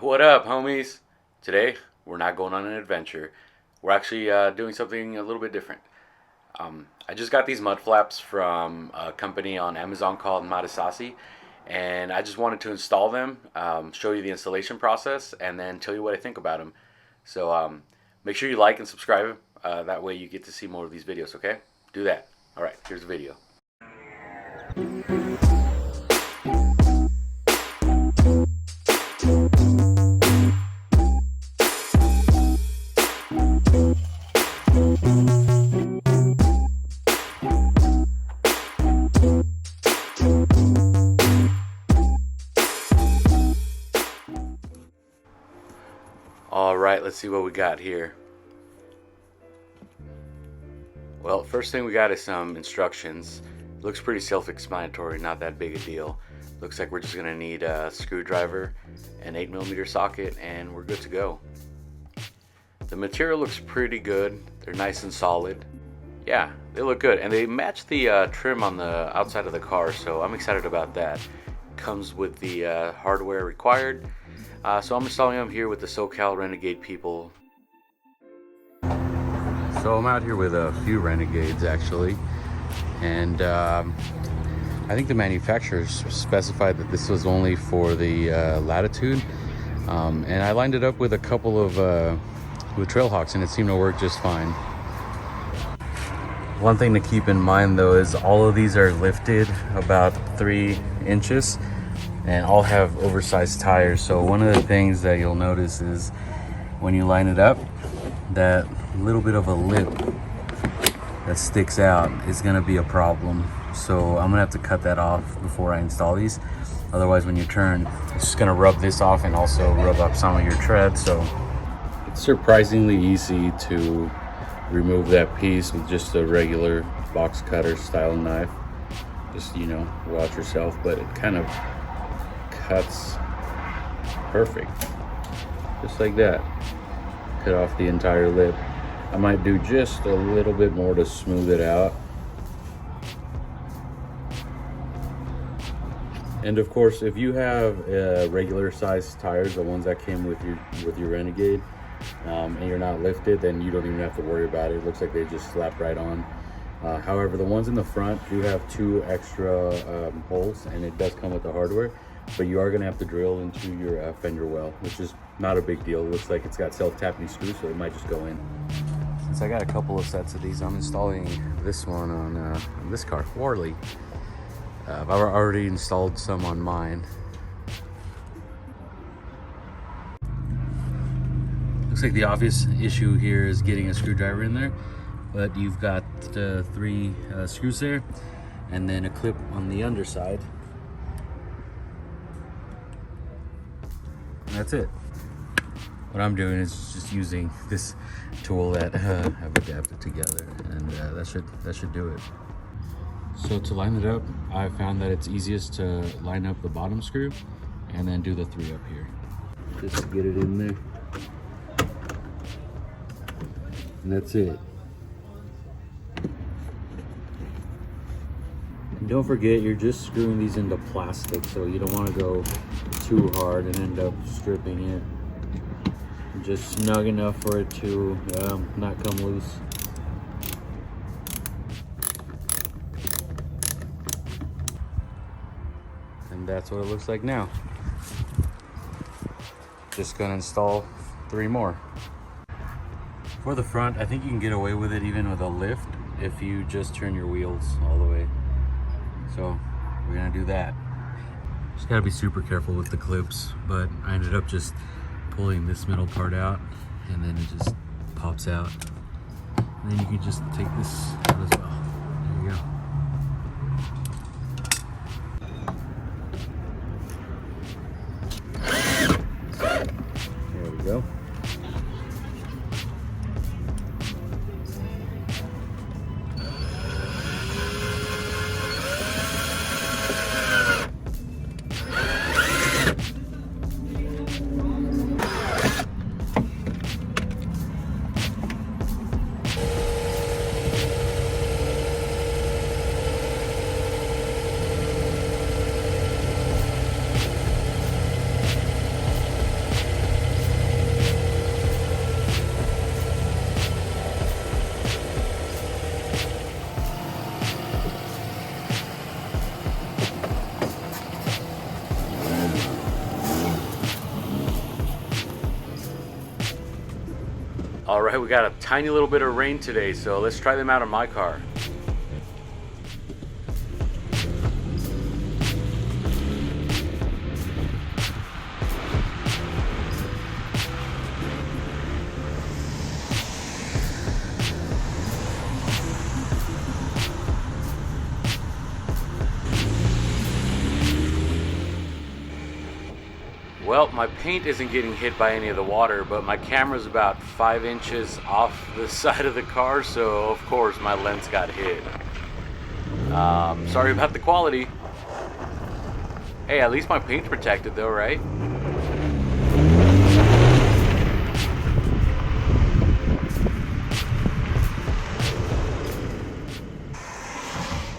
What up, homies? Today, we're not going on an adventure. We're actually doing something a little bit different. I just got these mud flaps from a company on Amazon called Medesasi, and I just wanted to install them, show you the installation process, and then tell you what I think about them. So make sure you like and subscribe. That way you get to see more of these videos, okay? Do that. All right, here's the video. All right, let's see what we got here. Well, first thing we got is some instructions. Looks pretty self-explanatory, not that big a deal. Looks like we're just gonna need a screwdriver, an 8mm socket, and we're good to go. The material looks pretty good. They're nice and solid. Yeah, they look good, and they match the trim on the outside of the car, so I'm excited about that. Comes with the hardware required. So I'm installing them here with the SoCal Renegade people. So I'm out here with a few Renegades actually, and I think the manufacturers specified that this was only for the Latitude, and I lined it up with a couple of with Trailhawks, and it seemed to work just fine. One thing to keep in mind though is all of these are lifted about 3 inches and all have oversized tires. So one of the things that you'll notice is when you line it up, that little bit of a lip that sticks out is going to be a problem. So I'm gonna have to cut that off before I install these. Otherwise, when you turn, it's just gonna rub this off and also rub up some of your tread. So it's surprisingly easy to remove that piece with just a regular box cutter style knife. Just, you know, watch yourself, but it kind of cuts perfect, just like that. Cut off the entire lip. I might do just a little bit more to smooth it out. And of course, if you have regular size tires, the ones that came with your Renegade, and you're not lifted, then you don't even have to worry about it. It looks like they just slap right on. However, the ones in the front do have 2 extra holes, and it does come with the hardware, but you are going to have to drill into your fender well, which is not a big deal. It looks like it's got self-tapping screws, so it might just go in. Since I got a couple of sets of these, I'm installing this one on this car, Warley. I've already installed some on mine. Looks like the obvious issue here is getting a screwdriver in there, but you've got 3 screws there, and then a clip on the underside. And that's it. What I'm doing is just using this tool that I've adapted together, and that should do it. So to line it up, I found that it's easiest to line up the bottom screw and then do the 3 up here. Just to get it in there. And that's it. And don't forget, you're just screwing these into plastic, so you don't want to go too hard and end up stripping it. Just snug enough for it to not come loose. And that's what it looks like now. Just gonna install 3 more. For the front, I think you can get away with it even with a lift if you just turn your wheels all the way. So we're gonna do that. Just gotta be super careful with the clips, but I ended up just pulling this middle part out, and then it just pops out. And then you can just take this out as well. There you go. There we go. All right, we got a tiny little bit of rain today, so let's try them out on my car. Well, my paint isn't getting hit by any of the water, but my camera's about 5 inches off the side of the car, so of course my lens got hit. Sorry about the quality. Hey, at least my paint's protected though, right?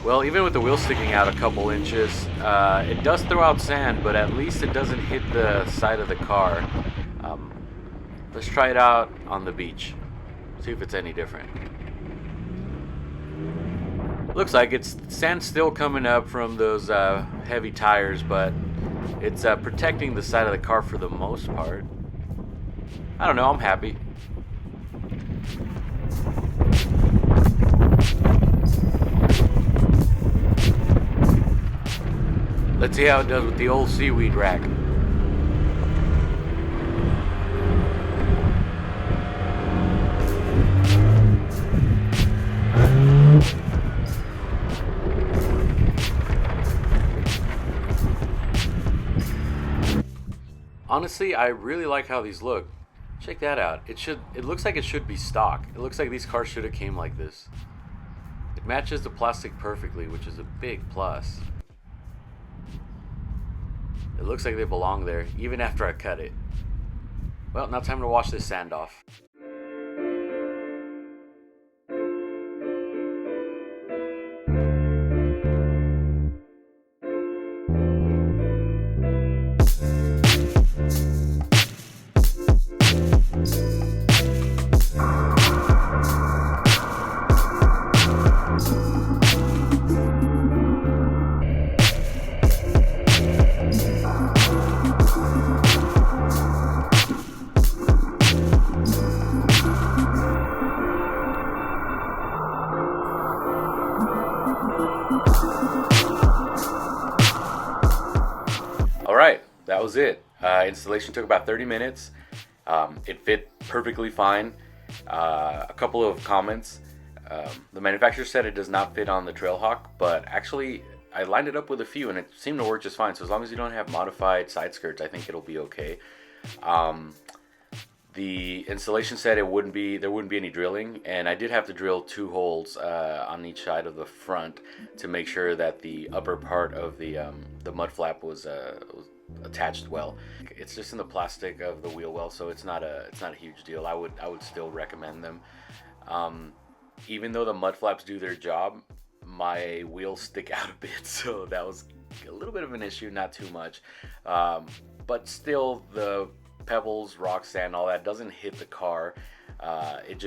Well, even with the wheel sticking out a couple inches, it does throw out sand, but at least it doesn't hit the side of the car. Let's try it out on the beach. See if it's any different. Looks like it's sand still coming up from those heavy tires, but it's protecting the side of the car for the most part. I don't know, I'm happy. Let's see how it does with the old seaweed rack. Honestly, I really like how these look. Check that out. It looks like it should be stock. It looks like these cars should have came like this. It matches the plastic perfectly, which is a big plus. It looks like they belong there, even after I cut it. Well, now time to wash this sand off. Alright, that was it. Installation took about 30 minutes. It fit perfectly fine. A couple of comments. The manufacturer said it does not fit on the Trailhawk, but actually I lined it up with a few and it seemed to work just fine. So as long as you don't have modified side skirts, I think it'll be okay. The installation said there wouldn't be any drilling, and I did have to drill 2 holes on each side of the front to make sure that the upper part of the mud flap was attached well. It's just in the plastic of the wheel well, so it's not a huge deal. I would still recommend them. Even though the mud flaps do their job, my wheels stick out a bit, so that was a little bit of an issue, not too much, but still the pebbles, rocks, sand, all that doesn't hit the car. It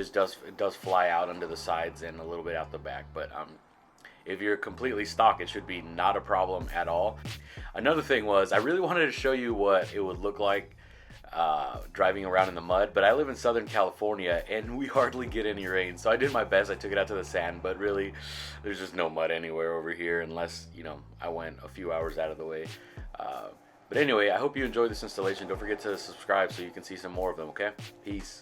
does fly out under the sides and a little bit out the back, but if you're completely stock, it should be not a problem at all. Another thing was, I really wanted to show you what it would look like driving around in the mud, but I live in Southern California and we hardly get any rain, so I did my best. I took it out to the sand, but really there's just no mud anywhere over here unless, you know, I went a few hours out of the way. But anyway, I hope you enjoyed this installation. Don't forget to subscribe so you can see some more of them, okay? Peace.